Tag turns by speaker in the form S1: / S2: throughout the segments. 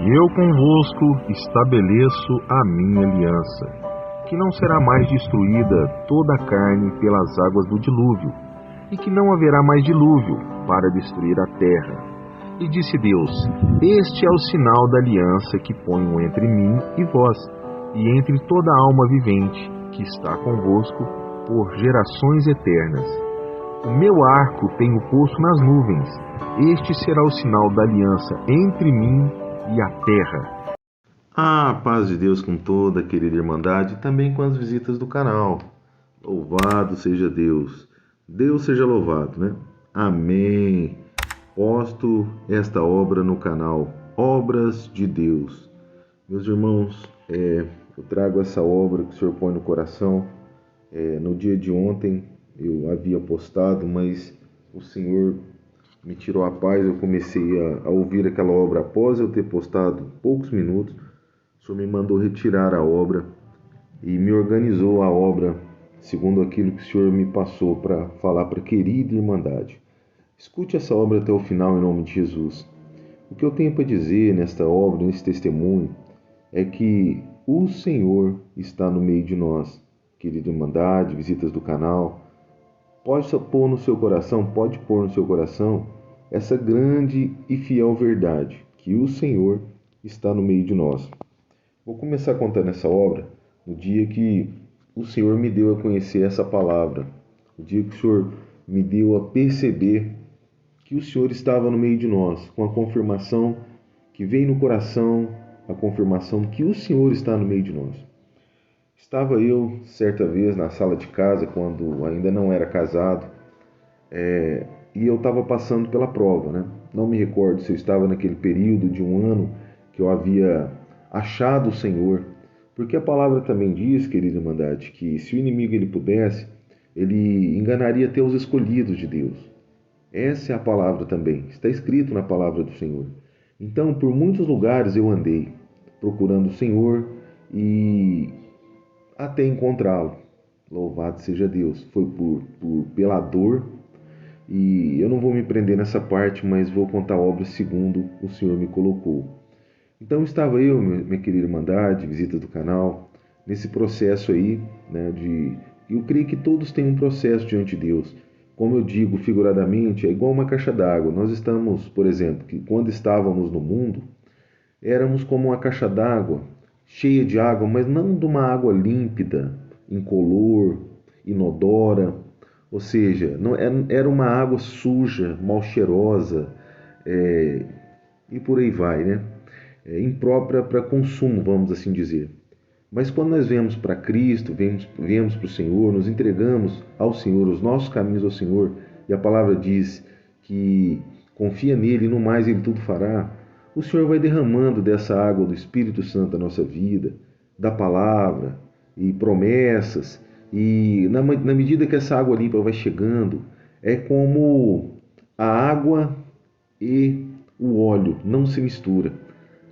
S1: Eu convosco estabeleço a minha aliança, que não será mais destruída toda a carne pelas águas do dilúvio, e que não haverá mais dilúvio para destruir a terra. E disse Deus: Este é o sinal da aliança que ponho entre mim e vós, e entre toda a alma vivente que está convosco por gerações eternas. O meu arco tenho posto nas nuvens. Este será o sinal da aliança entre mim e a terra.
S2: A paz de Deus com toda a querida irmandade e também com as visitas do canal. Louvado seja Deus. Deus seja louvado, né? Amém. Posto esta obra no canal Obras de Deus. Meus irmãos, eu trago essa obra que o Senhor põe no coração. No dia de ontem eu havia postado, mas o Senhor me tirou a paz. Eu comecei a ouvir aquela obra após eu ter postado poucos minutos. O Senhor me mandou retirar a obra e me organizou a obra segundo aquilo que o Senhor me passou para falar para a querida irmandade. Escute essa obra até o final em nome de Jesus. O que eu tenho para dizer nesta obra, nesse testemunho, é que o Senhor está no meio de nós. Querida irmandade, visitas do canal, pode pôr no seu coração essa grande e fiel verdade, que o Senhor está no meio de nós. Vou começar contando essa obra no dia que o Senhor me deu a conhecer essa palavra, o dia que o Senhor me deu a perceber que o Senhor estava no meio de nós, com a confirmação que vem no coração, a confirmação que o Senhor está no meio de nós. Estava eu, certa vez, na sala de casa, quando ainda não era casado, e eu estava passando pela prova, né? Não me recordo se eu estava naquele período de um ano que eu havia achado o Senhor, porque a palavra também diz, querida irmandade, que se o inimigo ele pudesse, ele enganaria até os escolhidos de Deus. Essa é a palavra também, está escrito na palavra do Senhor. Então, por muitos lugares eu andei, procurando o Senhor e até encontrá-lo. Louvado seja Deus. Foi pela dor, e eu não vou me prender nessa parte, mas vou contar a obra segundo o Senhor me colocou. Então estava eu, minha querida irmandade, visitas do canal, nesse processo aí, né, eu creio que todos têm um processo diante de Deus. Como eu digo figuradamente, é igual uma caixa d'água. Nós estamos, por exemplo, que quando estávamos no mundo, éramos como uma caixa d'água, cheia de água, mas não de uma água límpida, incolor, inodora. Ou seja, não, era uma água suja, mal cheirosa, e por aí vai, né? Imprópria para consumo, vamos assim dizer. Mas quando nós viemos para Cristo, viemos para o Senhor, nos entregamos ao Senhor, os nossos caminhos ao Senhor, e a palavra diz que confia nele e no mais ele tudo fará, o Senhor vai derramando dessa água do Espírito Santo na nossa vida, da palavra e promessas, e na medida que essa água limpa vai chegando, é como a água e o óleo não se misturam.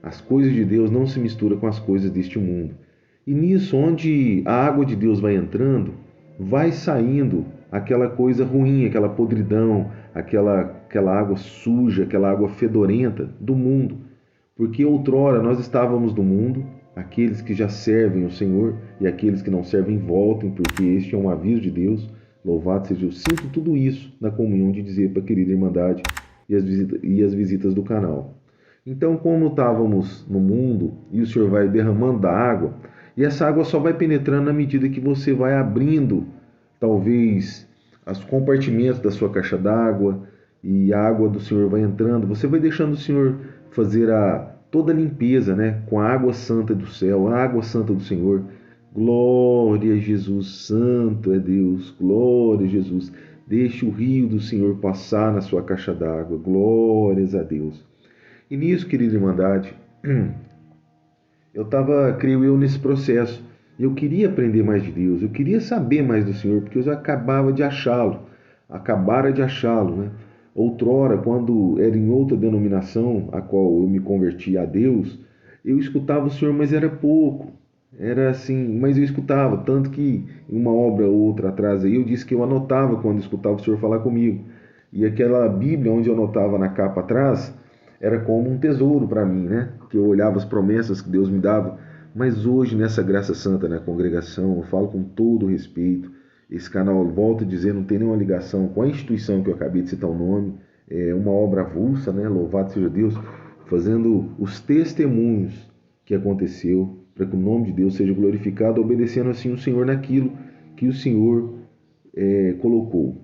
S2: As coisas de Deus não se misturam com as coisas deste mundo. E nisso, onde a água de Deus vai entrando, vai saindo aquela coisa ruim, aquela podridão, aquela água suja, aquela água fedorenta do mundo. Porque outrora nós estávamos no mundo, aqueles que já servem o Senhor e aqueles que não servem voltem, porque este é um aviso de Deus. Louvado seja, eu sinto tudo isso na comunhão de dizer para a querida irmandade e as visitas do canal. Então, como estávamos no mundo e o Senhor vai derramando da água, e essa água só vai penetrando na medida que você vai abrindo, talvez, os compartimentos da sua caixa d'água, e a água do Senhor vai entrando, você vai deixando o Senhor fazer toda a limpeza, né? Com a água santa do céu, a água santa do Senhor. Glória a Jesus, santo é Deus, glória a Jesus. Deixe o rio do Senhor passar na sua caixa d'água, glórias a Deus. E nisso, querida irmandade, eu estava, creio eu, nesse processo. Eu queria aprender mais de Deus, eu queria saber mais do Senhor, porque eu já acabara de achá-lo, né? Outrora, quando era em outra denominação, a qual eu me converti a Deus, eu escutava o Senhor, mas era pouco. Era assim, mas eu escutava, tanto que uma obra ou outra atrás aí, eu disse que eu anotava quando escutava o Senhor falar comigo. E aquela Bíblia onde eu anotava na capa atrás, era como um tesouro para mim, né? Que eu olhava as promessas que Deus me dava. Mas hoje, nessa graça santa, na congregação, eu falo com todo respeito. Esse canal, volto a dizer, não tem nenhuma ligação com a instituição que eu acabei de citar o nome. É uma obra avulsa, né? Louvado seja Deus, fazendo os testemunhos que aconteceu, para que o nome de Deus seja glorificado, obedecendo assim o Senhor naquilo que o Senhor colocou.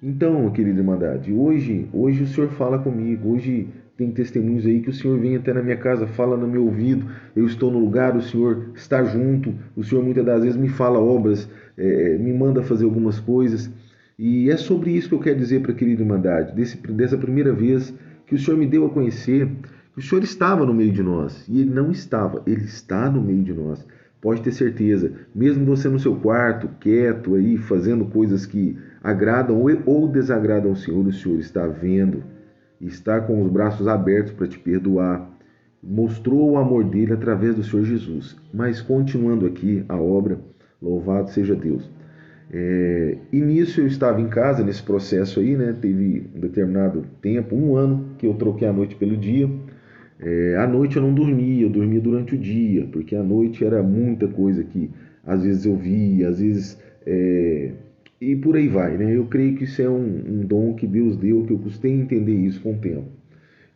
S2: Então, querida irmandade, hoje o Senhor fala comigo, hoje tem testemunhos aí que o Senhor vem até na minha casa, fala no meu ouvido, eu estou no lugar, o Senhor está junto, o Senhor muitas das vezes me fala obras, me manda fazer algumas coisas, e é sobre isso que eu quero dizer para a querida irmandade, dessa primeira vez que o Senhor me deu a conhecer, que o Senhor estava no meio de nós, e Ele não estava, Ele está no meio de nós. Pode ter certeza, mesmo você no seu quarto, quieto aí, fazendo coisas que agradam ou desagradam o Senhor está vendo, está com os braços abertos para te perdoar. Mostrou o amor dele através do Senhor Jesus. Mas continuando aqui a obra, louvado seja Deus. E nisso eu estava em casa, nesse processo aí, né? Teve um determinado tempo, 1 ano, que eu troquei a noite pelo dia. À noite eu não dormia, eu dormia durante o dia, porque à noite era muita coisa que às vezes eu via, às vezes... e por aí vai, né? Eu creio que isso é um dom que Deus deu, que eu custei entender isso com o tempo.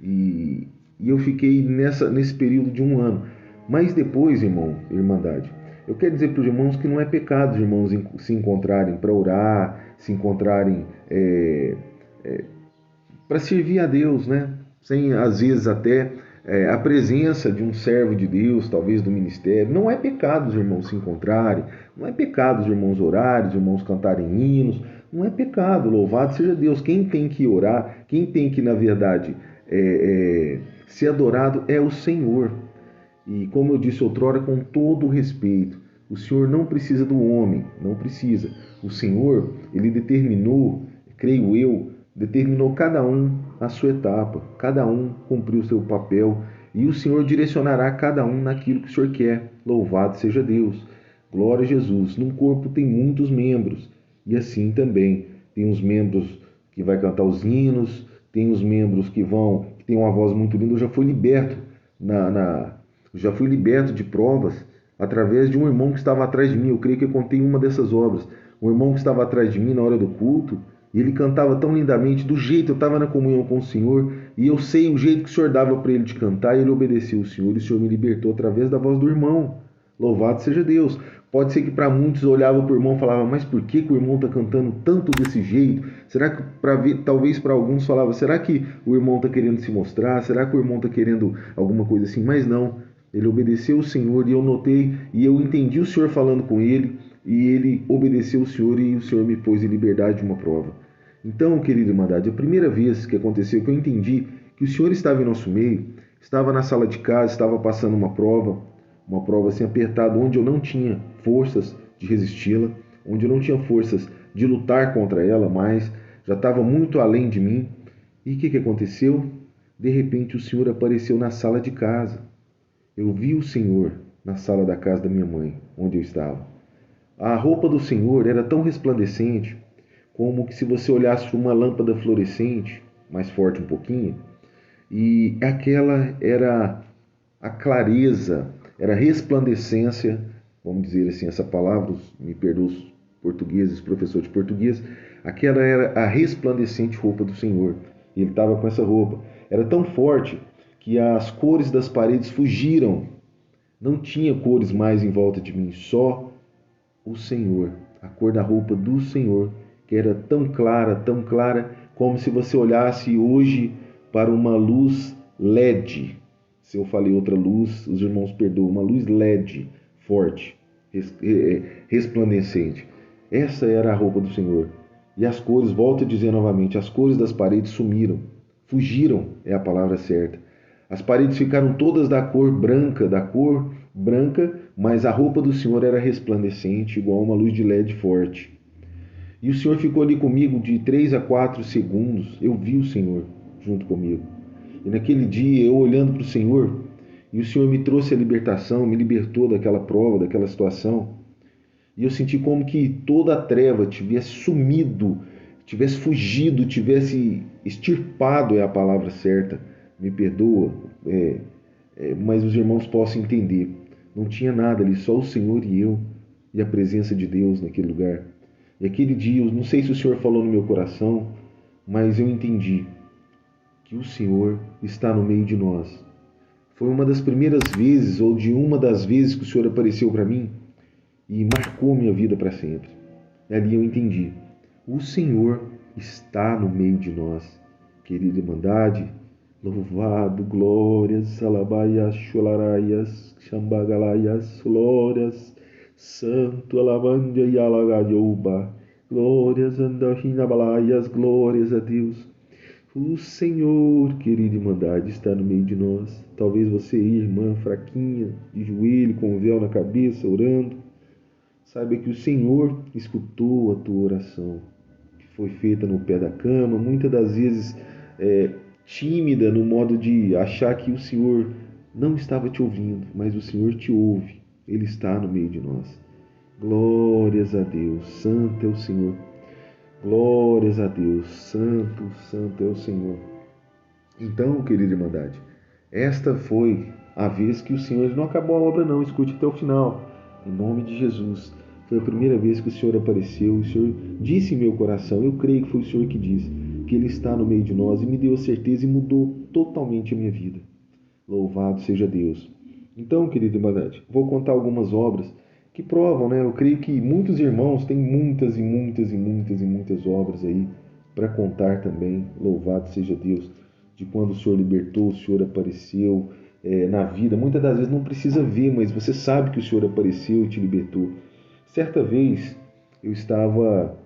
S2: E eu fiquei nesse período de 1 ano. Mas depois, irmandade, eu quero dizer para os irmãos que não é pecado os irmãos se encontrarem para orar, se encontrarem para servir a Deus, né? Sem, às vezes, até a presença de um servo de Deus, talvez do ministério. Não é pecado os irmãos se encontrarem, não é pecado os irmãos orarem, os irmãos cantarem hinos, não é pecado, louvado seja Deus. Quem tem que orar, quem tem que, na verdade, ser adorado é o Senhor. E como eu disse outrora, com todo o respeito, o Senhor não precisa do homem, não precisa. O Senhor, Ele determinou, creio eu, determinou cada um a sua etapa, cada um cumpriu o seu papel e o Senhor direcionará cada um naquilo que o Senhor quer. Louvado seja Deus. Glória a Jesus. Num corpo tem muitos membros e assim também tem os membros que vai cantar os hinos, tem os membros que tem uma voz muito linda. Eu já fui liberto já fui liberto de provas através de um irmão que estava atrás de mim. Eu creio que eu contei uma dessas obras. Um irmão que estava atrás de mim na hora do culto, e ele cantava tão lindamente, do jeito, eu estava na comunhão com o Senhor, e eu sei o jeito que o Senhor dava para ele de cantar, e ele obedeceu o Senhor, e o Senhor me libertou através da voz do irmão. Louvado seja Deus. Pode ser que para muitos olhavam para o irmão e falavam, mas por que o irmão está cantando tanto desse jeito? Será que, talvez para alguns falavam, será que o irmão está querendo se mostrar? Será que o irmão está querendo alguma coisa assim? Mas não, ele obedeceu o Senhor, e eu notei, e eu entendi o Senhor falando com ele, e ele obedeceu o Senhor, e o Senhor me pôs em liberdade de uma prova. Então, querida irmandade, a primeira vez que aconteceu que eu entendi que o Senhor estava em nosso meio, estava na sala de casa, estava passando uma prova assim apertada, onde eu não tinha forças de resisti-la, onde eu não tinha forças de lutar contra ela, mas já estava muito além de mim. E o que aconteceu? De repente o Senhor apareceu na sala de casa. Eu vi o Senhor na sala da casa da minha mãe, onde eu estava. A roupa do Senhor era tão resplandecente, como que se você olhasse para uma lâmpada fluorescente, mais forte um pouquinho, e aquela era a clareza, era a resplandecência, vamos dizer assim, essa palavra, me perdoam os portugueses, professor de português, aquela era a resplandecente roupa do Senhor, e ele estava com essa roupa, era tão forte que as cores das paredes fugiram, não tinha cores mais em volta de mim, só o Senhor, a cor da roupa do Senhor, que era tão clara, como se você olhasse hoje para uma luz LED. Se eu falei outra luz, os irmãos perdoam, uma luz LED forte, resplandecente. Essa era a roupa do Senhor. E as cores, volto a dizer novamente, as cores das paredes sumiram, fugiram, é a palavra certa. As paredes ficaram todas da cor branca, mas a roupa do Senhor era resplandecente, igual uma luz de LED forte. E o Senhor ficou ali comigo de 3 a 4 segundos. Eu vi o Senhor junto comigo. E naquele dia, eu olhando para o Senhor, e o Senhor me trouxe a libertação, me libertou daquela prova, daquela situação. E eu senti como que toda a treva tivesse sumido, tivesse fugido, tivesse extirpado, é a palavra certa, me perdoa, mas os irmãos possam entender. Não tinha nada ali, só o Senhor e eu, e a presença de Deus naquele lugar. E aquele dia, eu não sei se o Senhor falou no meu coração, mas eu entendi que o Senhor está no meio de nós. Foi uma das primeiras vezes, ou de uma das vezes que o Senhor apareceu para mim e marcou minha vida para sempre. E ali eu entendi. O Senhor está no meio de nós. Querida Irmandade, louvado, glórias, alabaias, cholaraias, chambagalaias, glórias, santo, alabandia e alagaioba, glórias, andachinabalaias, glórias a Deus. O Senhor, querida Irmandade, está no meio de nós. Talvez você, irmã, fraquinha, de joelho, com o véu na cabeça, orando, saiba que o Senhor escutou a tua oração, que foi feita no pé da cama, muitas das vezes tímida, no modo de achar que o Senhor não estava te ouvindo, mas o Senhor te ouve, Ele está no meio de nós. Glórias a Deus, santo é o Senhor. Glórias a Deus, santo, santo é o Senhor. Então, querida Irmandade, esta foi a vez que o Senhor não acabou a obra não, escute até o final. Em nome de Jesus, foi a primeira vez que o Senhor apareceu, o Senhor disse em meu coração, eu creio que foi o Senhor que disse, que Ele está no meio de nós e me deu a certeza e mudou totalmente a minha vida. Louvado seja Deus. Então, querida Irmandade, vou contar algumas obras que provam, né? Eu creio que muitos irmãos têm muitas e muitas e muitas e muitas obras aí para contar também. Louvado seja Deus, de quando o Senhor libertou, o Senhor apareceu na vida. Muitas das vezes não precisa ver, mas você sabe que o Senhor apareceu e te libertou. Certa vez eu estava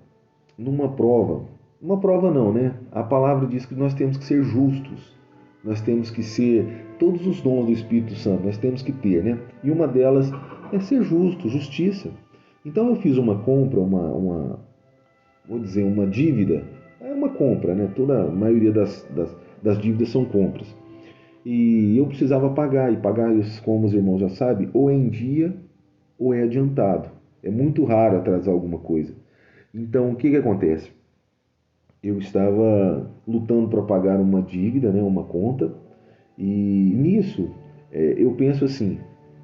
S2: numa prova. Uma prova não, né? A palavra diz que nós temos que ser justos. Nós temos que ser todos os dons do Espírito Santo, nós temos que ter, né? E uma delas é ser justo, justiça. Então eu fiz uma compra, uma dívida. É uma compra, né? Toda a maioria das dívidas são compras. E eu precisava pagar, e pagar, como os irmãos já sabem, ou é em dia ou é adiantado. É muito raro atrasar alguma coisa. Então o que acontece? Eu estava lutando para pagar uma dívida, né? Uma conta, e nisso eu penso assim,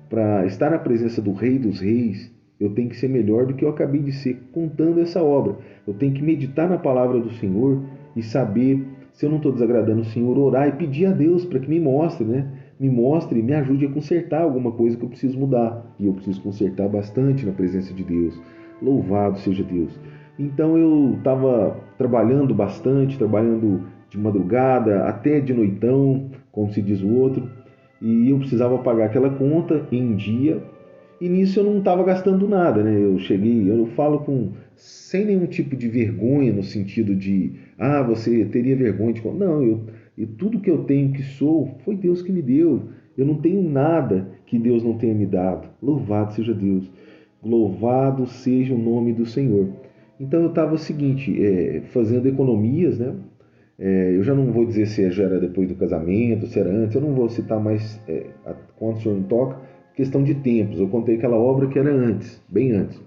S2: para estar na presença do Rei dos Reis, eu tenho que ser melhor do que eu acabei de ser contando essa obra. Eu tenho que meditar na palavra do Senhor e saber se eu não estou desagradando o Senhor, orar e pedir a Deus para que me mostre, né? Me mostre e me ajude a consertar alguma coisa que eu preciso mudar. E eu preciso consertar bastante na presença de Deus. Louvado seja Deus. Então eu estava trabalhando bastante, trabalhando de madrugada, até de noitão, como se diz o outro, e eu precisava pagar aquela conta em dia, e nisso eu não estava gastando nada, né? Eu falo sem nenhum tipo de vergonha, no sentido de, você teria vergonha de... Não, tudo que eu tenho, que sou, foi Deus que me deu. Eu não tenho nada que Deus não tenha me dado. Louvado seja Deus. Louvado seja o nome do Senhor. Então eu estava o seguinte, fazendo economias, né? Eu já não vou dizer se já era depois do casamento, se era antes, eu não vou citar mais quando o Senhor me toca, questão de tempos. Eu contei aquela obra que era antes, bem antes.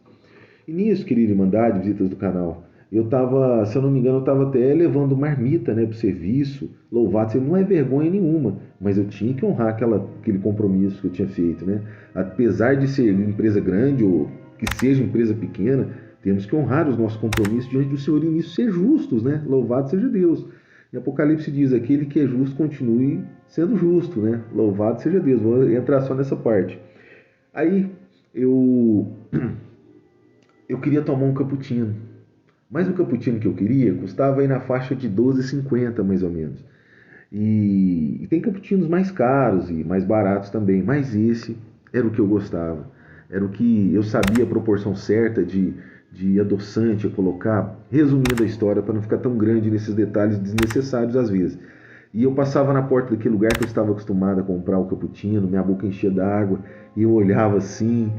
S2: E nisso, querida Irmandade, visitas do canal, eu estava, se eu não me engano, eu estava até levando marmita, né, para o serviço. Louvado, não é vergonha nenhuma, mas eu tinha que honrar aquele compromisso que eu tinha feito, né? Apesar de ser empresa grande ou que seja empresa pequena, temos que honrar os nossos compromissos diante do Senhor e nisso ser justos, né? Louvado seja Deus. Em Apocalipse diz, aquele que é justo continue sendo justo, né? Louvado seja Deus. Vou entrar só nessa parte. Aí eu queria tomar um cappuccino. Mas o cappuccino que eu queria custava aí na faixa de R$12,50 mais ou menos. E tem cappuccinos mais caros e mais baratos também, mas esse era o que eu gostava. Era o que eu sabia a proporção certa de adoçante a colocar, resumindo a história para não ficar tão grande nesses detalhes desnecessários às vezes. E eu passava na porta daquele lugar que eu estava acostumado a comprar o cappuccino, minha boca enchia d'água, e eu olhava assim,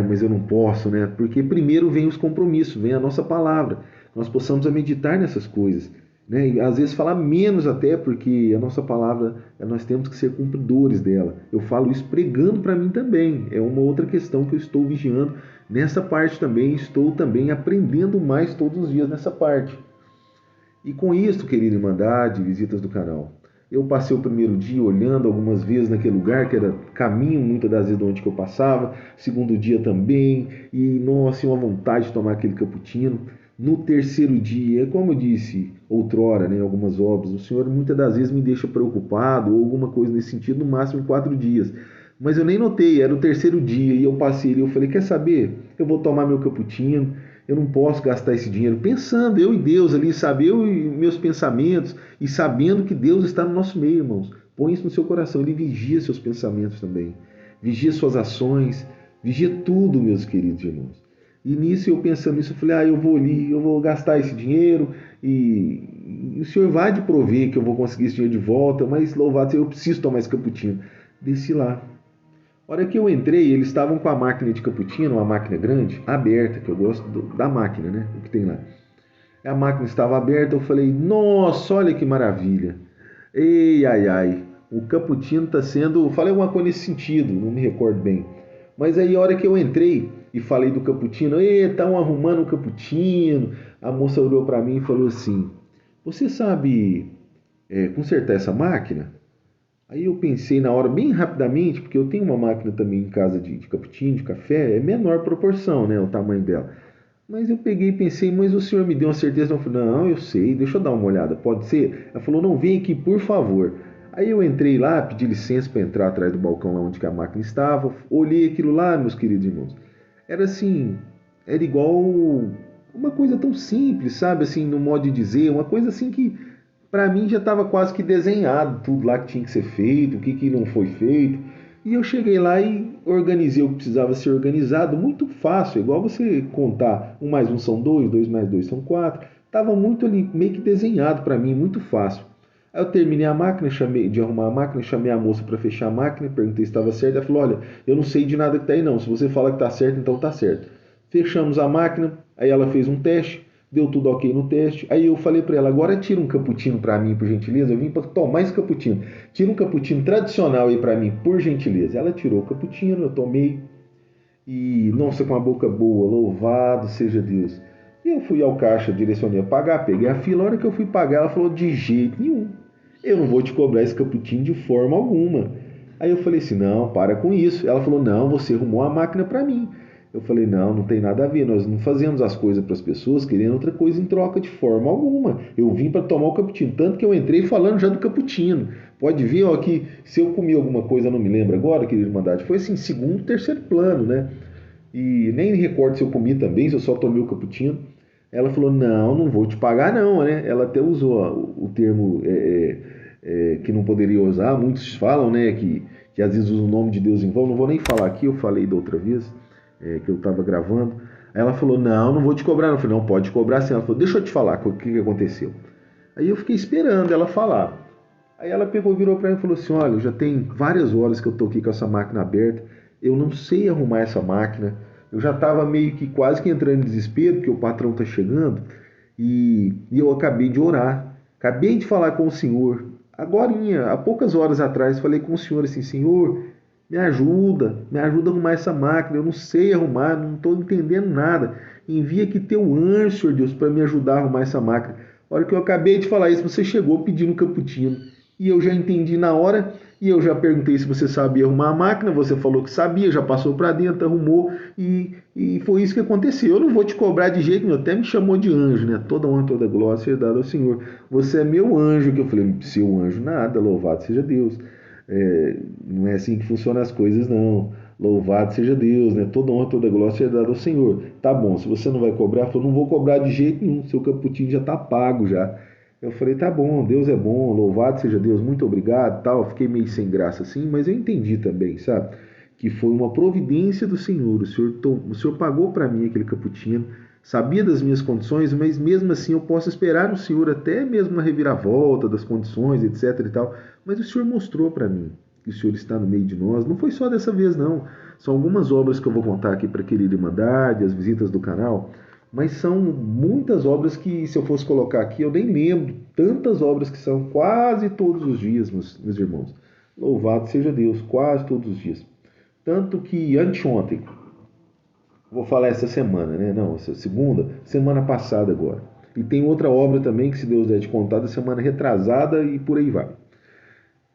S2: mas eu não posso, né? Porque primeiro vem os compromissos, vem a nossa palavra, nós possamos meditar nessas coisas, né? E às vezes falar menos até, porque a nossa palavra, nós temos que ser cumpridores dela. Eu falo isso pregando para mim também, é uma outra questão que eu estou vigiando. Nessa parte também, estou também aprendendo mais todos os dias nessa parte. E com isso, querida Irmandade, visitas do canal, Eu passei o primeiro dia olhando algumas vezes naquele lugar, que era caminho muitas das vezes de onde que eu passava, segundo dia também, e nossa, uma vontade de tomar aquele cappuccino. No terceiro dia, como eu disse outrora, né, algumas obras, o Senhor muitas das vezes me deixa preocupado ou alguma coisa nesse sentido, no máximo em 4 dias. Mas eu nem notei, era o terceiro dia e eu passei ali, eu falei, quer saber? Eu vou tomar meu cappuccino, eu não posso gastar esse dinheiro pensando, eu e Deus ali, sabe? Eu e meus pensamentos e sabendo que Deus está no nosso meio, irmãos. Põe isso no seu coração, Ele vigia seus pensamentos também, vigia suas ações, vigia tudo, meus queridos irmãos. E nisso eu pensando nisso, eu falei, eu vou ali, eu vou gastar esse dinheiro e o Senhor vai de prover que eu vou conseguir esse dinheiro de volta, mas louvado seja, eu preciso tomar esse cappuccino. Desci lá. A hora que eu entrei, eles estavam com a máquina de cappuccino, uma máquina grande, aberta, que eu gosto da máquina, né? O que tem lá. A máquina estava aberta, eu falei, nossa, olha que maravilha. Ei, ai, ai, o cappuccino está sendo... Falei alguma coisa nesse sentido, não me recordo bem. Mas aí a hora que eu entrei e falei do cappuccino, estão arrumando o cappuccino, a moça olhou para mim e falou assim, você sabe consertar essa máquina? Aí eu pensei na hora, bem rapidamente, porque eu tenho uma máquina também em casa de cappuccino, de café, é menor proporção, né, o tamanho dela. Mas eu peguei e pensei, mas o senhor me deu uma certeza? Eu falei, não, eu sei, deixa eu dar uma olhada, pode ser? Ela falou, não, vem aqui, por favor. Aí eu entrei lá, pedi licença para entrar atrás do balcão lá onde que a máquina estava, olhei aquilo lá, meus queridos irmãos. Era assim, era igual uma coisa tão simples, sabe, assim, no modo de dizer, uma coisa assim que para mim já estava quase que desenhado tudo lá que tinha que ser feito, o que, que não foi feito. E eu cheguei lá e organizei o que precisava ser organizado, muito fácil, igual você contar 1 mais 1 são 2, 2 mais 2 são 4. Estava muito ali, meio que desenhado para mim, muito fácil. Aí eu terminei a máquina, chamei de arrumar a máquina, chamei a moça para fechar a máquina, perguntei se estava certo. Ela falou, olha, eu não sei de nada que está aí não, se você fala que está certo, então está certo. Fechamos a máquina, aí ela fez um teste, deu tudo ok no teste. Aí eu falei para ela, agora tira um cappuccino para mim, por gentileza. Eu vim para tomar esse cappuccino. Tira um cappuccino tradicional aí para mim, por gentileza. Ela tirou o cappuccino, eu tomei. E, nossa, com a boca boa, louvado seja Deus. E eu fui ao caixa, direcionei a pagar, peguei a fila. A hora que eu fui pagar, ela falou, de jeito nenhum. Eu não vou te cobrar esse cappuccino de forma alguma. Aí eu falei assim, não, para com isso. Ela falou, não, você arrumou a máquina para mim. Eu falei, não, não tem nada a ver, nós não fazemos as coisas para as pessoas querendo outra coisa em troca de forma alguma. Eu vim para tomar o cappuccino, tanto que eu entrei falando já do cappuccino. Pode ver, ó, que se eu comi alguma coisa, eu não me lembro agora, querido Mandade, foi assim, segundo, terceiro plano, né? E nem recordo se eu comi também, se eu só tomei o cappuccino. Ela falou, não, não vou te pagar não, né? Ela até usou ó, o termo que não poderia usar, muitos falam, né, que às vezes usam o nome de Deus em vão, não vou nem falar aqui, eu falei da outra vez, que eu estava gravando. Aí ela falou, não, não vou te cobrar. Eu falei, não, pode cobrar sim. Ela falou, deixa eu te falar o que aconteceu. Aí eu fiquei esperando ela falar. Aí ela pegou, virou para mim e falou assim, olha, já tem várias horas que eu estou aqui com essa máquina aberta, eu não sei arrumar essa máquina, eu já estava meio que quase que entrando em desespero, porque o patrão está chegando, e eu acabei de orar, acabei de falar com o Senhor, agorinha, há poucas horas atrás, falei com o Senhor assim, Senhor, me ajuda a arrumar essa máquina, eu não sei arrumar, não estou entendendo nada. Envia aqui teu anjo, Senhor Deus, para me ajudar a arrumar essa máquina. A hora que eu acabei de falar isso, você chegou pedindo um cappuccino. E eu já entendi na hora, e eu já perguntei se você sabia arrumar a máquina, você falou que sabia, já passou para dentro, arrumou, e foi isso que aconteceu. Eu não vou te cobrar de jeito nenhum, até me chamou de anjo, né? Toda honra, toda glória seja dada ao Senhor. Você é meu anjo, que eu falei, seu anjo nada, louvado seja Deus. Não é assim que funcionam as coisas, não. Louvado seja Deus, né? Toda honra, toda glória seja dada ao Senhor. Tá bom, se você não vai cobrar, eu falei, não vou cobrar de jeito nenhum, seu cappuccino já tá pago já. Eu falei, tá bom, Deus é bom, louvado seja Deus, muito obrigado, tal. Eu fiquei meio sem graça assim, mas eu entendi também, sabe? Que foi uma providência do Senhor. O Senhor pagou para mim aquele cappuccino, sabia das minhas condições, mas mesmo assim eu posso esperar no Senhor até mesmo uma reviravolta das condições, etc e tal. Mas o Senhor mostrou para mim que o Senhor está no meio de nós. Não foi só dessa vez, não. São algumas obras que eu vou contar aqui para a querida Irmandade, as visitas do canal, mas são muitas obras que, se eu fosse colocar aqui, eu nem lembro. Tantas obras que são quase todos os dias, meus irmãos. Louvado seja Deus, quase todos os dias. Tanto que anteontem, vou falar essa semana, né? Não, essa segunda, semana passada agora. E tem outra obra também que, se Deus der de contar, da semana retrasada e por aí vai.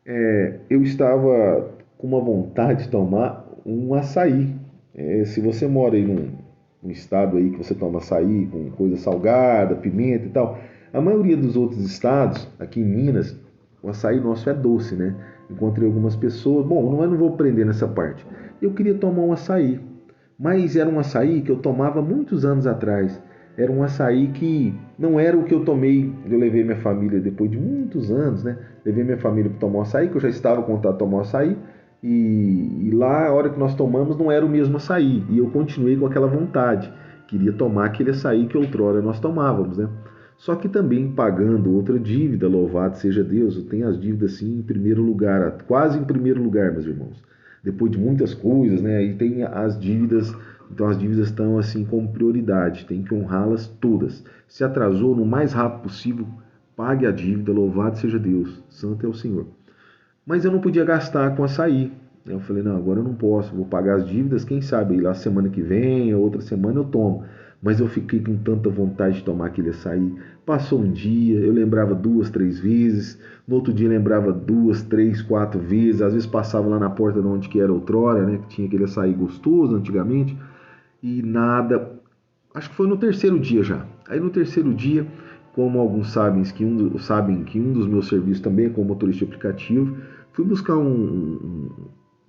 S2: Eu estava com uma vontade de tomar um açaí. Se você mora aí num estado aí que você toma açaí com coisa salgada, pimenta e tal, a maioria dos outros estados, aqui em Minas, o açaí nosso é doce, né? Encontrei algumas pessoas, bom, eu não vou prender nessa parte. Eu queria tomar um açaí, mas era um açaí que eu tomava muitos anos atrás. Era um açaí que não era o que eu tomei. Eu levei minha família depois de muitos anos, né? Levei minha família para tomar um açaí, que eu já estava com vontade de tomar um açaí. E lá, a hora que nós tomamos, não era o mesmo açaí. E eu continuei com aquela vontade. Queria tomar aquele açaí que outrora nós tomávamos, né? Só que também pagando outra dívida, louvado seja Deus. Eu tenho as dívidas assim em primeiro lugar, quase em primeiro lugar, meus irmãos. Depois de muitas coisas, né? E tem as dívidas, então as dívidas estão assim como prioridade, tem que honrá-las todas. Se atrasou, no mais rápido possível, pague a dívida, louvado seja Deus, santo é o Senhor. Mas eu não podia gastar com açaí. Eu falei, não, agora eu não posso, vou pagar as dívidas, quem sabe lá semana que vem, outra semana eu tomo. Mas eu fiquei com tanta vontade de tomar aquele açaí. Passou um dia, eu lembrava 2, 3 vezes, no outro dia lembrava 2, 3, 4 vezes, às vezes passava lá na porta de onde que era outrora, né, que tinha aquele açaí gostoso antigamente, e nada. Acho que foi no terceiro dia já. Aí no terceiro dia, como alguns sabem que um dos meus serviços também é como motorista de aplicativo, fui buscar um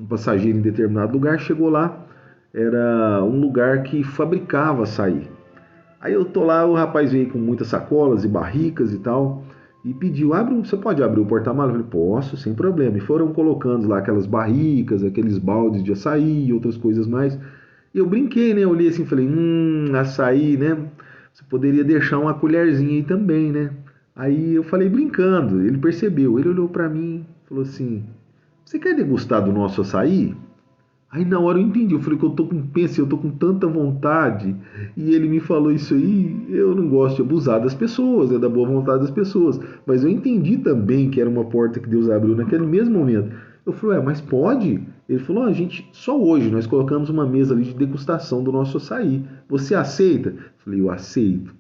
S2: passageiro em determinado lugar, chegou lá, era um lugar que fabricava açaí. Aí eu tô lá, o rapaz veio com muitas sacolas e barricas e tal, e pediu, você pode abrir o porta-malas? Eu falei, posso, sem problema. E foram colocando lá aquelas barricas, aqueles baldes de açaí e outras coisas mais. E eu brinquei, né? Eu olhei assim e falei, açaí, né? Você poderia deixar uma colherzinha aí também, né? Aí eu falei brincando, ele percebeu, ele olhou pra mim, falou assim, você quer degustar do nosso açaí? Aí na hora eu entendi, eu falei que eu tô com tanta vontade, e ele me falou isso aí, eu não gosto de abusar das pessoas, é da boa vontade das pessoas, mas eu entendi também que era uma porta que Deus abriu naquele mesmo momento. Eu falei, mas pode? Ele falou, a gente, só hoje nós colocamos uma mesa ali de degustação do nosso açaí, você aceita? Eu falei, eu aceito,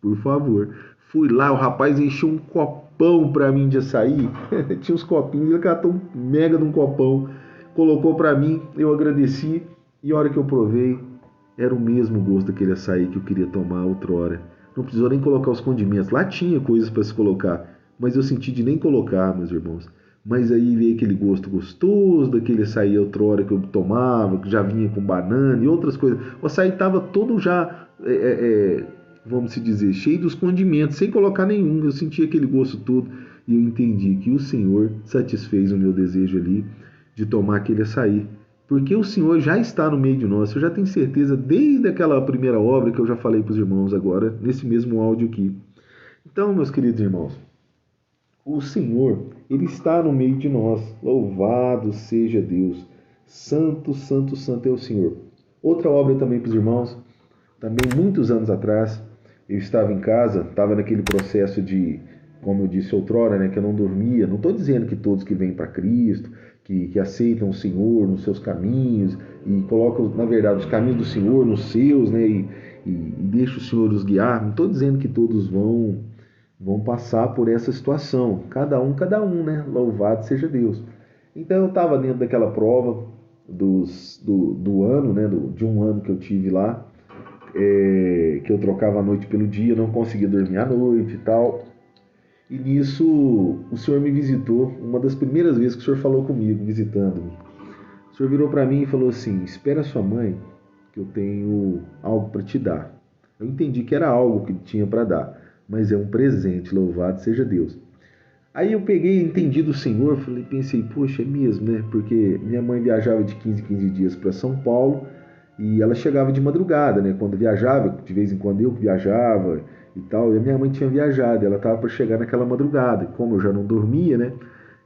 S2: por favor. Fui lá, o rapaz encheu um copão pra mim de açaí, tinha uns copinhos, ele catou um mega de um copão, colocou para mim, eu agradeci e a hora que eu provei, era o mesmo gosto daquele açaí que eu queria tomar outrora. Não precisou nem colocar os condimentos. Lá tinha coisas para se colocar, mas eu senti de nem colocar, meus irmãos. Mas aí veio aquele gosto gostoso daquele açaí outrora que eu tomava, que já vinha com banana e outras coisas. O açaí estava todo já, vamos se dizer, cheio dos condimentos, sem colocar nenhum. Eu senti aquele gosto todo e eu entendi que o Senhor satisfez o meu desejo ali de tomar aquele açaí. Porque o Senhor já está no meio de nós, eu já tenho certeza, desde aquela primeira obra que eu já falei para os irmãos agora, nesse mesmo áudio aqui. Então, meus queridos irmãos, o Senhor, Ele está no meio de nós. Louvado seja Deus. Santo, santo, santo é o Senhor. Outra obra também para os irmãos, também muitos anos atrás, eu estava em casa, estava naquele processo de, como eu disse outrora, né, que eu não dormia. Não estou dizendo que todos que vêm para Cristo, que aceitam o Senhor nos seus caminhos e colocam, na verdade, os caminhos do Senhor nos seus, né, e deixam o Senhor os guiar. Não estou dizendo que todos vão passar por essa situação. Cada um, né? Louvado seja Deus. Então eu estava dentro daquela prova do ano, né, de um ano que eu tive lá, que eu trocava a noite pelo dia, não conseguia dormir à noite e tal. E nisso o Senhor me visitou, uma das primeiras vezes que o Senhor falou comigo, visitando-me. O Senhor virou para mim e falou assim, espera sua mãe, que eu tenho algo para te dar. Eu entendi que era algo que tinha para dar, mas é um presente, louvado seja Deus. Aí eu peguei, entendi do Senhor, pensei, poxa, é mesmo, né? Porque minha mãe viajava de 15 em 15 dias para São Paulo e ela chegava de madrugada, né? Quando viajava, de vez em quando eu viajava e tal, e a minha mãe tinha viajado, ela estava para chegar naquela madrugada. Como eu já não dormia, né?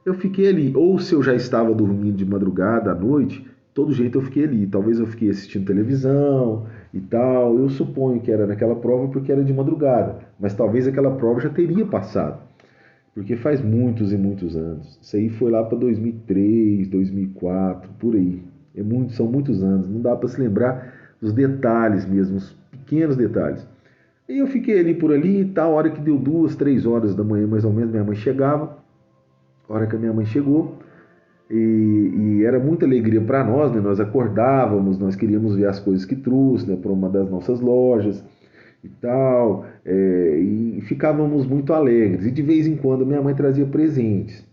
S2: Eu fiquei ali, ou se eu já estava dormindo de madrugada à noite, todo jeito eu fiquei ali. Talvez eu fiquei assistindo televisão e tal. Eu suponho que era naquela prova porque era de madrugada, mas talvez aquela prova já teria passado. Porque faz muitos e muitos anos. Isso aí foi lá para 2003, 2004, por aí. São muitos anos. Não dá para se lembrar dos detalhes mesmo, os pequenos detalhes. E eu fiquei ali por ali e tal. A hora que deu 2, 3 horas da manhã, mais ou menos, minha mãe chegava. A hora que a minha mãe chegou, e era muita alegria para nós, né? Nós acordávamos, nós queríamos ver as coisas que trouxe, né, para uma das nossas lojas e tal, e ficávamos muito alegres. E de vez em quando minha mãe trazia presentes.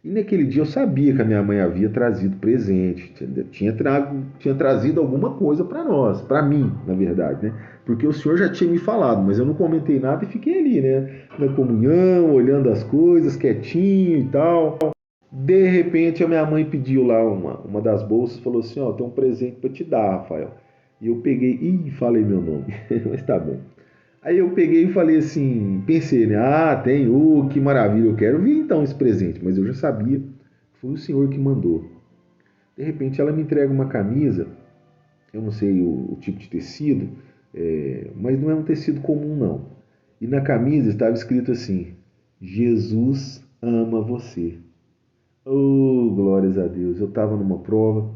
S2: E naquele dia eu sabia que a minha mãe havia trazido presente, tinha trazido alguma coisa para nós, para mim, na verdade, né? Porque o senhor já tinha me falado, mas eu não comentei nada e fiquei ali, né? Na comunhão, olhando as coisas, quietinho e tal. De repente a minha mãe pediu lá uma das bolsas, falou assim, ó, tem um presente para te dar, Rafael. E eu peguei, falei meu nome, mas tá bom. Aí eu peguei e falei assim, pensei, né? Ah, tem, que maravilha, eu quero vir então esse presente. Mas eu já sabia, foi o senhor que mandou. De repente ela me entrega uma camisa, eu não sei o tipo de tecido, mas não é um tecido comum não. E na camisa estava escrito assim, Jesus ama você. Oh, glórias a Deus. Eu estava numa prova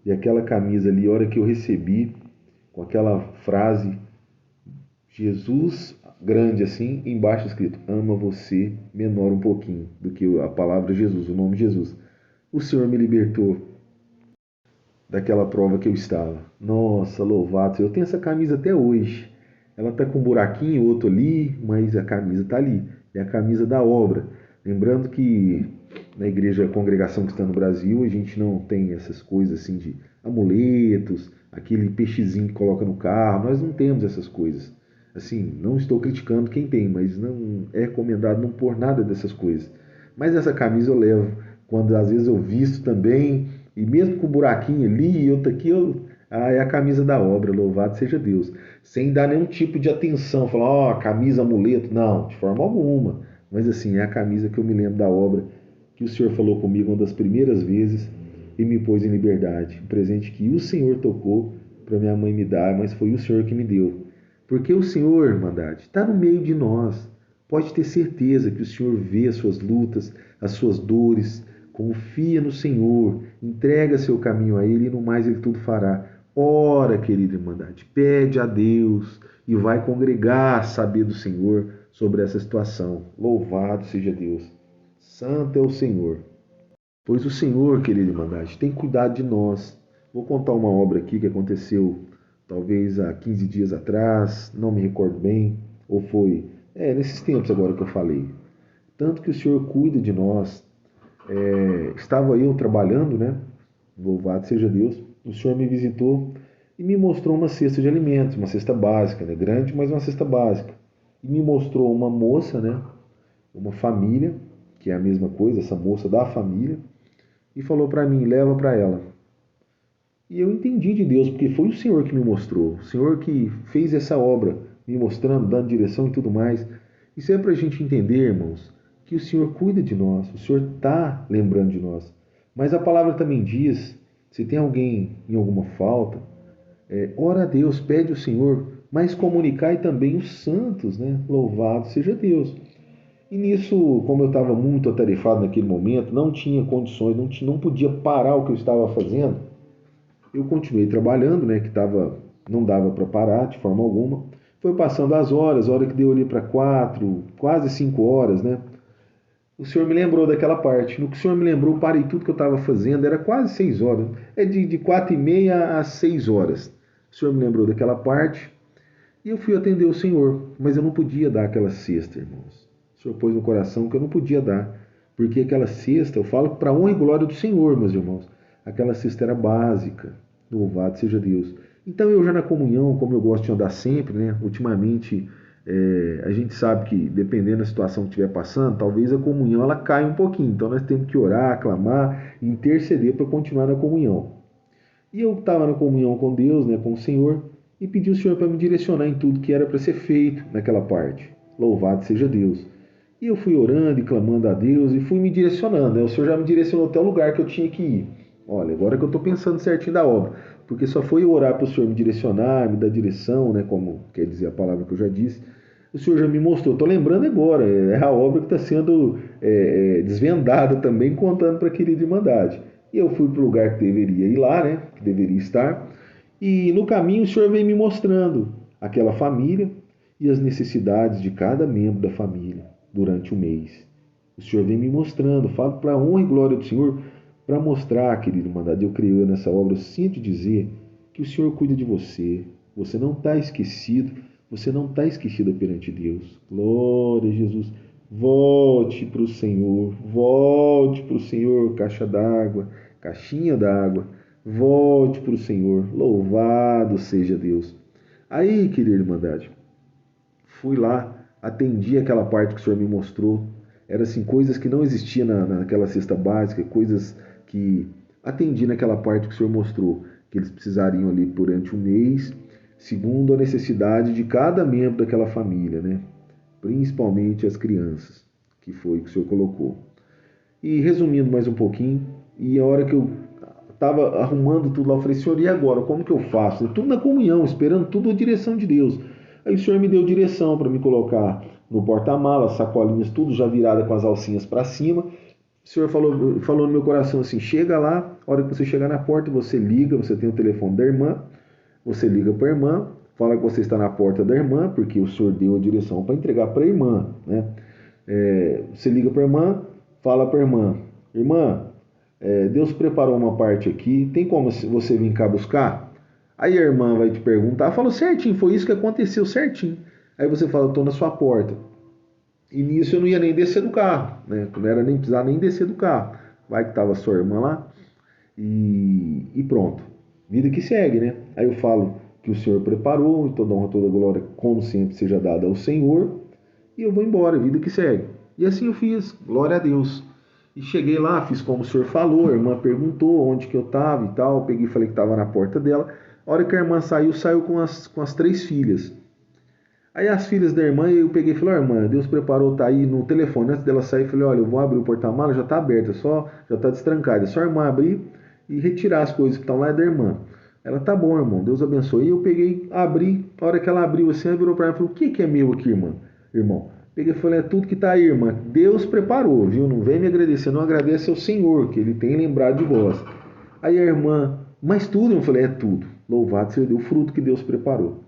S2: e aquela camisa ali, a hora que eu recebi, com aquela frase, Jesus, grande assim, embaixo escrito, ama você, menor um pouquinho do que a palavra Jesus, o nome Jesus. O Senhor me libertou daquela prova que eu estava. Nossa, louvado. Eu tenho essa camisa até hoje. Ela tá com um buraquinho, outro ali, mas a camisa tá ali. É a camisa da obra. Lembrando que na igreja Congregação Cristã no Brasil, a gente não tem essas coisas assim de amuletos, aquele peixezinho que coloca no carro. Nós não temos essas coisas. Assim, não estou criticando quem tem, mas não é recomendado não pôr nada dessas coisas. Mas essa camisa eu levo quando às vezes eu visto também, e mesmo com um buraquinho ali e outro aqui, é a camisa da obra, louvado seja Deus. Sem dar nenhum tipo de atenção, falar, ó, camisa, amuleto, não, de forma alguma. Mas assim, é a camisa que eu me lembro da obra, que o Senhor falou comigo uma das primeiras vezes e me pôs em liberdade. Um presente que o Senhor tocou para minha mãe me dar, mas foi o Senhor que me deu. Porque o Senhor, Irmandade, está no meio de nós. Pode ter certeza que o Senhor vê as suas lutas, as suas dores. Confia no Senhor, entrega seu caminho a Ele e no mais Ele tudo fará. Ora, querida Irmandade, pede a Deus e vai congregar, saber do Senhor sobre essa situação. Louvado seja Deus. Santo é o Senhor. Pois o Senhor, querida Irmandade, tem cuidado de nós. Vou contar uma obra aqui que aconteceu talvez há 15 dias atrás, não me recordo bem, ou foi, nesses tempos agora que eu falei. Tanto que o Senhor cuida de nós. Estava eu trabalhando, né? Louvado seja Deus. O Senhor me visitou e me mostrou uma cesta de alimentos, uma cesta básica, né? Grande, mas uma cesta básica. E me mostrou uma moça, né? Uma família, que é a mesma coisa, essa moça da família, e falou para mim, leva para ela. E eu entendi de Deus, porque foi o Senhor que me mostrou, o Senhor que fez essa obra, me mostrando, dando direção e tudo mais. Isso é para a gente entender, irmãos, que o Senhor cuida de nós, o Senhor está lembrando de nós. Mas a palavra também diz, se tem alguém em alguma falta, ora a Deus, pede ao Senhor, mas comunicai também os santos, né? Louvado seja Deus. E nisso, como eu estava muito atarefado naquele momento, não tinha condições, não podia parar o que eu estava fazendo, eu continuei trabalhando, né? Não dava para parar de forma alguma. Foi passando as horas, a hora que deu ali para 4, quase 5 horas, né? O Senhor me lembrou daquela parte. No que o Senhor me lembrou, parei tudo que eu estava fazendo, era quase 6 horas. É de 4h30 a 6 horas. O Senhor me lembrou daquela parte e eu fui atender o Senhor. Mas eu não podia dar aquela cesta, irmãos. O Senhor pôs no coração que eu não podia dar. Porque aquela cesta, eu falo para a honra e glória do Senhor, meus irmãos. Aquela cesta era básica. Louvado seja Deus. Então eu já na comunhão, como eu gosto de andar sempre, né? Ultimamente, a gente sabe que dependendo da situação que estiver passando, talvez a comunhão ela caia um pouquinho. Então nós temos que orar, clamar, interceder para continuar na comunhão. E eu estava na comunhão com Deus, né, com o Senhor, e pedi ao Senhor para me direcionar em tudo que era para ser feito naquela parte. Louvado seja Deus. E eu fui orando e clamando a Deus e fui me direcionando, né? O Senhor já me direcionou até o lugar que eu tinha que ir. Olha, agora que eu estou pensando certinho da obra, porque só foi eu orar para o Senhor me direcionar, me dar direção, né, como quer dizer a palavra que eu já disse, o Senhor já me mostrou. Estou lembrando agora, é a obra que está sendo desvendada também, contando para a querida Irmandade. E eu fui para o lugar que deveria ir lá, né, que deveria estar, e no caminho o Senhor veio me mostrando aquela família e as necessidades de cada membro da família durante o mês. O Senhor vem me mostrando, falo para a honra e glória do Senhor, para mostrar, querido Irmandade, eu creio nessa obra, eu sinto dizer que o Senhor cuida de você, você não está esquecido, você não está esquecida perante Deus. Glória a Jesus. Volte para o Senhor, volte para o Senhor, caixa d'água, caixinha d'água, volte para o Senhor, louvado seja Deus. Aí, querida Irmandade, fui lá, atendi aquela parte que o Senhor me mostrou, eram assim, coisas que não existiam naquela cesta básica, coisas que atendi naquela parte que o Senhor mostrou, que eles precisariam ali durante um mês, segundo a necessidade de cada membro daquela família, né? Principalmente as crianças, que foi o que o Senhor colocou. E resumindo mais um pouquinho, e a hora que eu estava arrumando tudo lá, eu falei, Senhor, e agora? Como que eu faço? Tudo na comunhão, esperando tudo a direção de Deus. Aí o Senhor me deu direção para me colocar no porta-malas, sacolinhas, tudo já virada com as alcinhas para cima. O Senhor falou no meu coração assim, chega lá, a hora que você chegar na porta, você liga, você tem o telefone da irmã, você liga para a irmã, fala que você está na porta da irmã, porque o Senhor deu a direção para entregar para a irmã, né? Você liga para a irmã, fala para a irmã, irmã, Deus preparou uma parte aqui, tem como você vir cá buscar? Aí a irmã vai te perguntar, fala certinho, foi isso que aconteceu certinho. Aí você fala, estou na sua porta. E nisso eu não ia nem descer do carro, né? Não era nem precisar nem descer do carro. Vai que estava sua irmã lá e pronto. Vida que segue, né? Aí eu falo que o Senhor preparou, toda honra, toda glória, como sempre, seja dada ao Senhor. E eu vou embora, vida que segue. E assim eu fiz, glória a Deus. E cheguei lá, fiz como o Senhor falou, a irmã perguntou onde que eu estava e tal. Eu peguei e falei que estava na porta dela. A hora que a irmã saiu com as 3 filhas. Aí as filhas da irmã, eu peguei e falei, ó, irmã, Deus preparou, tá aí no telefone. Antes dela sair, eu falei, olha, eu vou abrir o porta-malas, já tá aberto, já tá destrancado. É só a irmã abrir e retirar as coisas que estão lá é da irmã. Ela, tá bom, irmão, Deus abençoe. E eu peguei, abri, a hora que ela abriu assim, ela virou pra mim e falou, o que é meu aqui, irmão? Peguei e falei, é tudo que tá aí, irmã. Deus preparou, viu? Não vem me agradecer, não agradece ao Senhor, que Ele tem lembrado de vós. Aí a irmã, mas tudo? Eu falei, é tudo. Louvado seja Deus, o fruto que Deus preparou.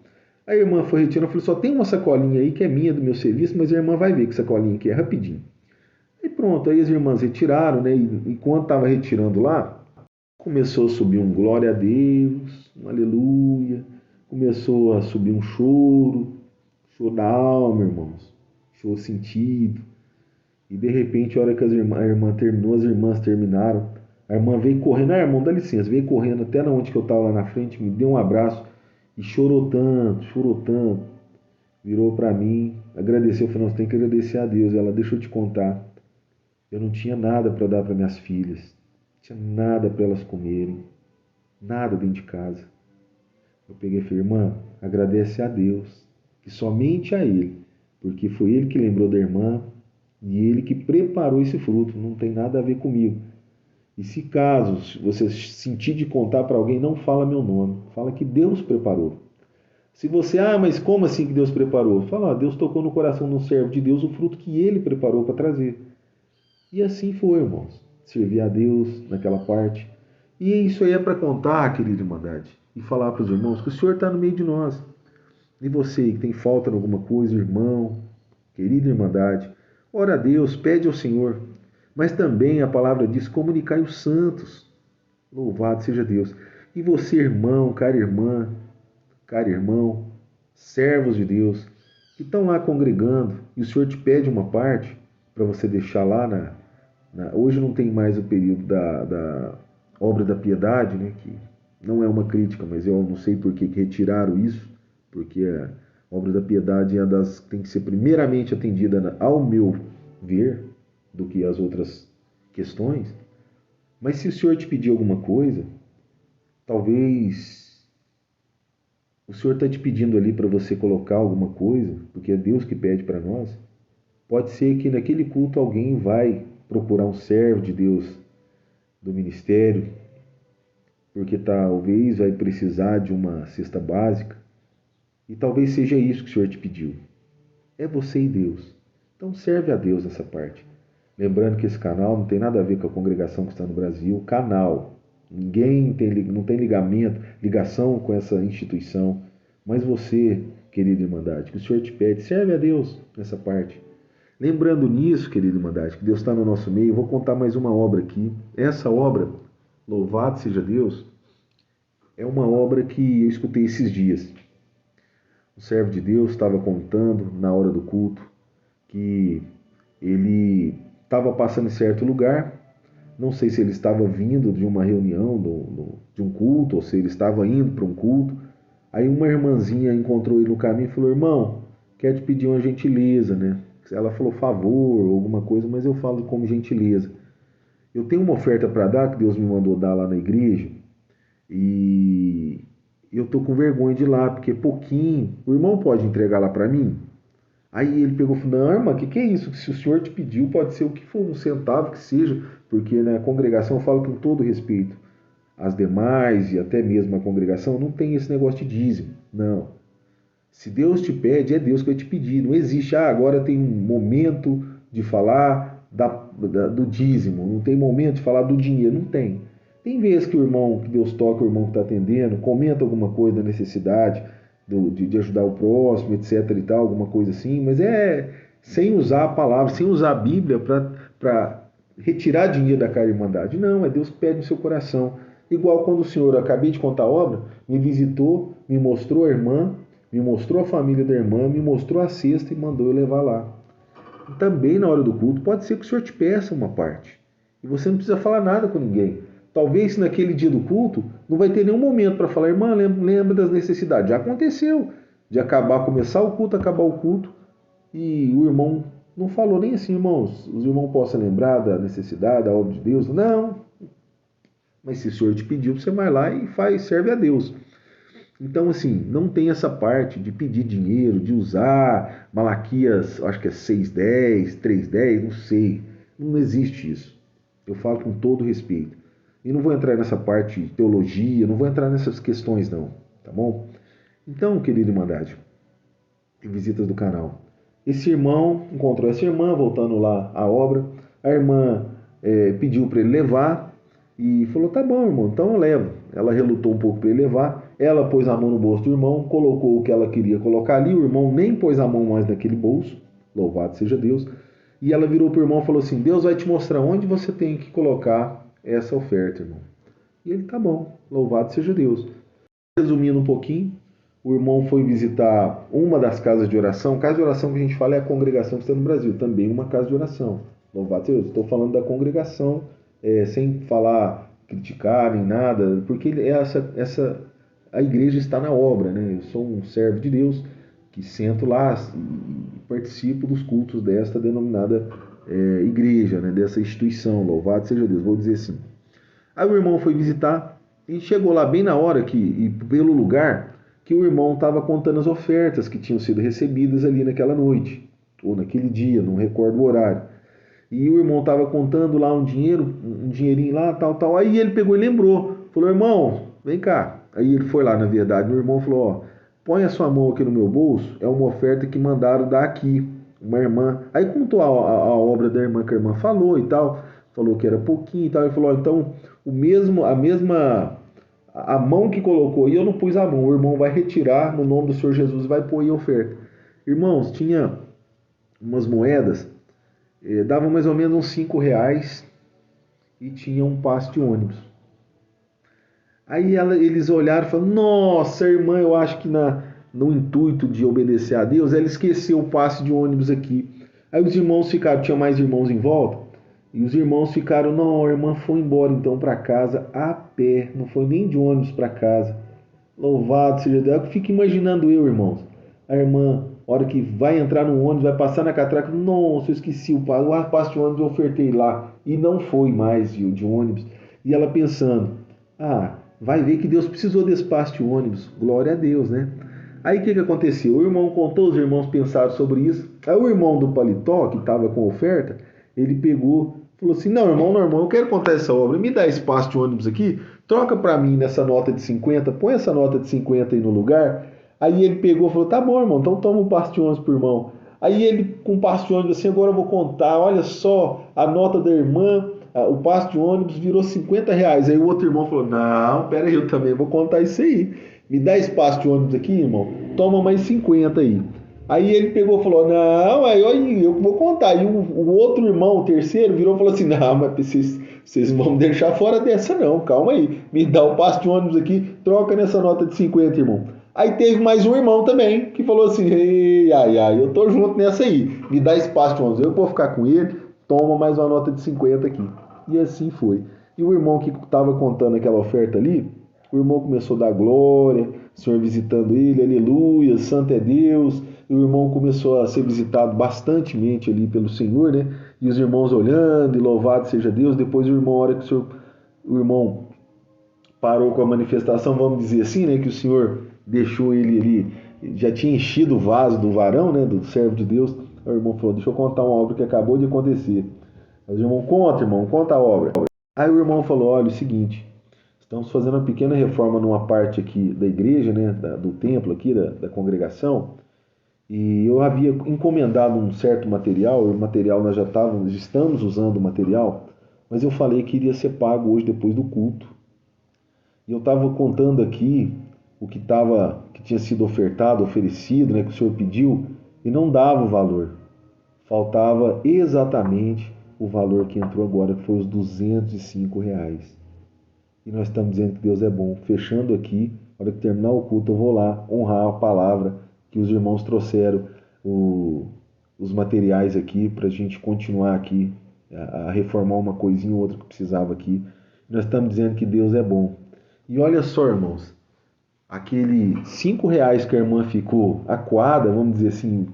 S2: Aí a irmã foi retirando, eu falei, só tem uma sacolinha aí que é minha do meu serviço, mas a irmã vai ver que sacolinha aqui é rapidinho. E pronto, aí as irmãs retiraram, né? E quando estava retirando lá, começou a subir um glória a Deus, um aleluia, começou a subir um choro da alma, irmãos, choro sentido. E de repente, a hora que a irmã terminou, as irmãs terminaram, a irmã veio correndo, irmão, dá licença, veio correndo até onde que eu estava lá na frente, me deu um abraço e chorou tanto, virou para mim, agradeceu, falou, não, você tem que agradecer a Deus. Ela, deixa eu te contar, eu não tinha nada para dar para minhas filhas, não tinha nada para elas comerem, nada dentro de casa. Eu peguei e falei, irmã, agradece a Deus, e somente a Ele, porque foi Ele que lembrou da irmã, e Ele que preparou esse fruto, não tem nada a ver comigo. E se caso você sentir de contar para alguém, não fala meu nome, fala que Deus preparou. Se você, mas como assim que Deus preparou? Fala, Deus tocou no coração de um servo de Deus o fruto que Ele preparou para trazer. E assim foi, irmãos. Servir a Deus naquela parte. E isso aí é para contar, querida Irmandade, e falar para os irmãos que o Senhor está no meio de nós. E você que tem falta em alguma coisa, irmão, querida Irmandade, ora a Deus, pede ao Senhor. Mas também a palavra diz, comunicai os santos. Louvado seja Deus. E você, irmão, cara irmão, servos de Deus, que estão lá congregando, e o Senhor te pede uma parte para você deixar lá hoje não tem mais o período da obra da piedade, né, que não é uma crítica, mas eu não sei por que retiraram isso, porque a obra da piedade é das que tem que ser primeiramente atendida, ao meu ver, do que as outras questões. Mas se o Senhor te pedir alguma coisa, talvez o Senhor está te pedindo ali para você colocar alguma coisa, porque é Deus que pede para nós. Pode ser que naquele culto alguém vai procurar um servo de Deus do ministério, porque talvez vai precisar de uma cesta básica, e talvez seja isso que o Senhor te pediu. É você e Deus. Então serve a Deus nessa parte. Lembrando que esse canal não tem nada a ver com a congregação que está no Brasil. Canal. Não tem ligação com essa instituição. Mas você, querida Irmandade, que o Senhor te pede, serve a Deus nessa parte. Lembrando nisso, querida irmandade, que Deus está no nosso meio, eu vou contar mais uma obra aqui. Essa obra, louvado seja Deus, é uma obra que eu escutei esses dias. O servo de Deus estava contando na hora do culto que ele estava passando em certo lugar. Não sei se ele estava vindo de uma reunião, de um culto, ou se ele estava indo para um culto. Aí uma irmãzinha encontrou ele no caminho e falou: irmão, quero te pedir uma gentileza, né? Ela falou favor ou alguma coisa, mas eu falo como gentileza. Eu tenho uma oferta para dar que Deus me mandou dar lá na igreja e eu tô com vergonha de ir lá, porque é pouquinho. O irmão pode entregar lá para mim? Aí ele pegou e falou: não, irmã, que é isso? Se o senhor te pediu, pode ser o que for, um centavo que seja, porque na congregação eu falo com todo respeito. As demais e até mesmo a congregação não tem esse negócio de dízimo. Não. Se Deus te pede, é Deus que vai te pedir. Não existe, agora tem um momento de falar do dízimo, não tem momento de falar do dinheiro, não tem. Tem vezes que o irmão, que Deus toca, o irmão que está atendendo, comenta alguma coisa da necessidade de ajudar o próximo, etc e tal, alguma coisa assim, mas é sem usar a palavra, sem usar a Bíblia para retirar dinheiro da cara da irmandade. Não, é Deus que pede no seu coração. Igual quando o senhor, eu acabei de contar a obra, me visitou, me mostrou a irmã, me mostrou a família da irmã, me mostrou a cesta e mandou eu levar lá. E também na hora do culto, pode ser que o senhor te peça uma parte. E você não precisa falar nada com ninguém. Talvez naquele dia do culto, não vai ter nenhum momento para falar: irmã, lembra das necessidades. Já aconteceu de começar o culto, acabar o culto, e o irmão não falou nem assim: irmãos, os irmãos possam lembrar da necessidade, da obra de Deus. Não. Mas se o senhor te pediu, você vai lá e serve a Deus. Então, assim, não tem essa parte de pedir dinheiro, de usar Malaquias, acho que é 6:10, 3:10, não sei. Não existe isso. Eu falo com todo respeito. E não vou entrar nessa parte de teologia, não vou entrar nessas questões não, tá bom? Então, querida irmandade, e visitas do canal, esse irmão encontrou essa irmã, voltando lá à obra, a irmã pediu para ele levar e falou: tá bom, irmão, então eu levo. Ela relutou um pouco para ele levar, ela pôs a mão no bolso do irmão, colocou o que ela queria colocar ali, o irmão nem pôs a mão mais naquele bolso, louvado seja Deus, e ela virou para o irmão e falou assim: Deus vai te mostrar onde você tem que colocar essa oferta, irmão. E ele: tá bom, louvado seja Deus. Resumindo um pouquinho, o irmão foi visitar uma das casas de oração. Casa de oração que a gente fala é a congregação que está no Brasil, também uma casa de oração. Louvado seja Deus. Estou falando da congregação, sem falar, criticar nem nada, porque a igreja está na obra, né? Eu sou um servo de Deus que sento lá e participo dos cultos desta denominada igreja, né? Dessa instituição. Louvado seja Deus. Vou dizer assim. Aí o irmão foi visitar e chegou lá bem na hora e pelo lugar que o irmão estava contando as ofertas que tinham sido recebidas ali naquela noite, ou naquele dia, não recordo o horário. E o irmão estava contando lá um dinheirinho lá, tal. Aí ele pegou e lembrou, falou: irmão, vem cá. Aí ele foi lá, na verdade, o irmão falou: ó, põe a sua mão aqui no meu bolso, é uma oferta que mandaram dar aqui, uma irmã. Aí contou a obra da irmã, que a irmã falou e tal, falou que era pouquinho e tal. Ele falou: ó, então, a mão que colocou aí, eu não pus a mão, o irmão vai retirar no nome do Senhor Jesus e vai pôr aí a oferta. Irmãos, tinha umas moedas, davam mais ou menos uns R$5 e tinha um passe de ônibus. Aí eles olharam e falaram: nossa, irmã, eu acho que no intuito de obedecer a Deus, ela esqueceu o passe de ônibus aqui. Aí os irmãos ficaram, tinha mais irmãos em volta, e os irmãos ficaram: não, a irmã foi embora então para casa a pé, não foi nem de ônibus para casa. Louvado seja Deus. Eu fico imaginando eu, irmãos, a irmã, a hora que vai entrar no ônibus, vai passar na catraca: nossa, eu esqueci o passe de ônibus, eu ofertei lá, e não foi mais de ônibus. E ela pensando: vai ver que Deus precisou desse passe de ônibus, glória a Deus, né? Aí o que aconteceu? O irmão contou, os irmãos pensaram sobre isso. Aí o irmão do paletó, que estava com a oferta, ele pegou, falou assim: não, irmão, eu quero contar essa obra, me dá esse passe de ônibus aqui, troca para mim nessa nota de 50, põe essa nota de 50 aí no lugar. Aí ele pegou e falou: tá bom, irmão, então toma o passe de ônibus pro irmão. Aí ele, com o passe de ônibus assim: agora eu vou contar, olha só, a nota da irmã, o passe de ônibus virou R$50. Aí o outro irmão falou: não, pera aí, eu também vou contar isso aí. Me dá esse passe de ônibus aqui, irmão, toma mais 50 aí.
S3: Aí ele pegou e falou, não, aí eu vou contar. E o outro irmão, o terceiro, virou e falou assim, não, mas vocês não vão me deixar fora dessa não, calma aí. Me dá o passe de ônibus aqui, troca nessa nota de 50, irmão. Aí teve mais um irmão também, que falou assim, ai, eu tô junto nessa aí. Me dá esse passe de ônibus, eu vou ficar com ele, toma mais uma nota de 50 aqui. E assim foi. E o irmão que estava contando aquela oferta ali, o irmão começou a dar glória, o Senhor visitando ele, aleluia, santo é Deus. E o irmão começou a ser visitado bastantemente ali pelo Senhor, né? E os irmãos olhando, e louvado seja Deus. Depois o irmão, a hora que o irmão parou com a manifestação, vamos dizer assim, né? Que o Senhor deixou ele ali, já tinha enchido o vaso do varão, né? Do servo de Deus. Aí o irmão falou, deixa eu contar uma obra que acabou de acontecer. Aí o irmão, irmão, conta a obra. Aí o irmão falou, olha, é o seguinte, estamos fazendo uma pequena reforma numa parte aqui da igreja, né? Do templo aqui, da congregação. E eu havia encomendado um certo material, e o material nós já estamos usando o material, mas eu falei que iria ser pago hoje depois do culto. E eu estava contando aqui o que tinha sido ofertado, oferecido, né, que o senhor pediu, e não dava o valor. Faltava exatamente o valor que entrou agora, que foi os R$ 205. E nós estamos dizendo que Deus é bom. Fechando aqui, na hora que terminar o culto, eu vou lá honrar a palavra que os irmãos trouxeram, os materiais aqui, para a gente continuar aqui a reformar uma coisinha ou outra que precisava aqui. Nós estamos dizendo que Deus é bom. E olha só, irmãos, aquele R$ 5 que a irmã ficou acuada, vamos dizer assim,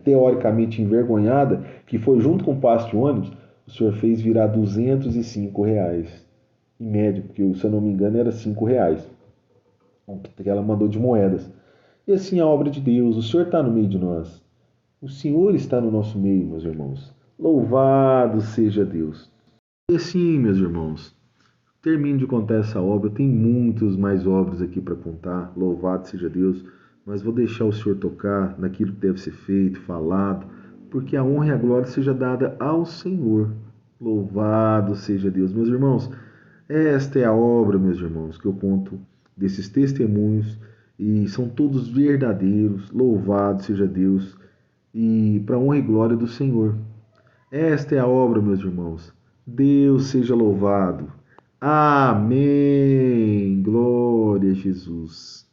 S3: teoricamente envergonhada, que foi junto com o passe de ônibus, o senhor fez virar R$ 205. Em média, porque se eu não me engano era R$ 5, que ela mandou de moedas. E assim a obra de Deus, o Senhor está no meio de nós. O Senhor está no nosso meio, meus irmãos. Louvado seja Deus. E assim, meus irmãos, termino de contar essa obra. Tem muitas mais obras aqui para contar. Louvado seja Deus. Mas vou deixar o Senhor tocar naquilo que deve ser feito, falado, porque a honra e a glória seja dada ao Senhor. Louvado seja Deus. Meus irmãos, esta é a obra, meus irmãos, que eu conto desses testemunhos e são todos verdadeiros. Louvado seja Deus e para a honra e glória do Senhor. Esta é a obra, meus irmãos. Deus seja louvado. Amém. Glória a Jesus.